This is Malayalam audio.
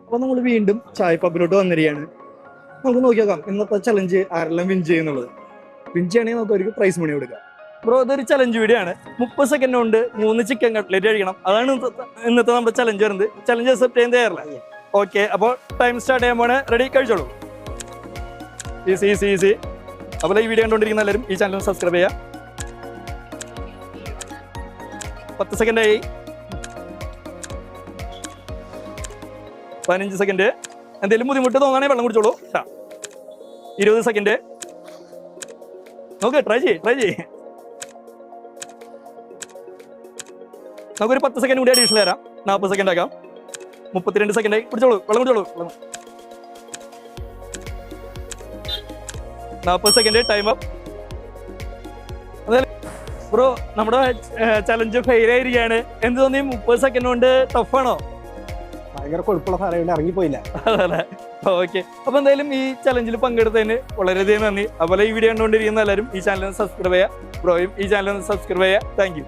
അപ്പൊ നമ്മൾ വീണ്ടും ചായ പബ്ബിലോട്ട് വന്നിരിക്കുകയാണ്. നമുക്ക് നോക്കി നോക്കാം ഇന്നത്തെ ചലഞ്ച് ആരെല്ലാം വിൻ ചെയ്യുന്നുള്ളത്. വിൻ ചെയ്യണമെങ്കിൽ നമുക്ക് അവർക്ക് പ്രൈസ് മണി കൊടുക്കാം. ബ്രോ, ഇതൊരു ചലഞ്ച് വീഡിയോ ആണ്. 30 സെക്കൻഡ് കൊണ്ട് 3 ചിക്കൻ കട്ട്ലേറ്റ് കഴിക്കണം. അതാണ് ഇന്നത്തെ നമ്മുടെ ചലഞ്ച് വരുന്നത്. ചലഞ്ച് അക്സെപ്റ്റ് ചെയ്യാൻ തയ്യാറല്ല? ഓക്കെ, അപ്പോൾ ടൈം സ്റ്റാർട്ട് ചെയ്യാൻ പോണേ. റെഡി? കഴിച്ചോളൂ. Easy easy easy. അപ്പോൾ ഈ വീഡിയോ കണ്ടുകൊണ്ടിരിക്കുന്ന എല്ലാവരും ഈ ചാനൽ സബ്സ്ക്രൈബ് ചെയ്യുക. 10 സെക്കൻഡായി. 15 സെക്കൻഡ്. എന്തെങ്കിലും ബുദ്ധിമുട്ട് തോന്നുകയാണെങ്കിൽ വെള്ളം കുടിച്ചോളൂ. 20 സെക്കൻഡ്. നോക്ക്, ട്രൈ ചെയ്യ്. നമുക്കൊരു 10 സെക്കൻഡ് കൂടി അഡീഷണൽ തരാം. 40 സെക്കൻഡ് ആക്കാം. 32 സെക്കൻഡായി. കുടിച്ചോളൂ, വെള്ളം കുടിച്ചോളൂ. 40 സെക്കൻഡ്. Time up. ബ്രോ, നമ്മുടെ ചലഞ്ച് ഫെയിൽ ആയിരിക്കുകയാണ്. എന്ത് തോന്നി? 30 സെക്കൻഡ് കൊണ്ട് ടഫാണോ? ഭയങ്കര കൊഴുപ്പുള്ള സാധനം ഇറങ്ങിപ്പോയില്ല. അതല്ലേ? ഓക്കെ, അപ്പൊ എന്തായാലും ഈ ചലഞ്ചിൽ പങ്കെടുത്തതിന് വളരെയധികം നന്ദി. അതുപോലെ ഈ വീഡിയോ കണ്ടുകൊണ്ടിരിക്കുന്ന എല്ലാവരും ഈ ചാനൽ സബ്സ്ക്രൈബ് ചെയ്യുക. ബ്രോയും ഈ ചാനൽ സബ്സ്ക്രൈബ് ചെയ്യുക. Thank you.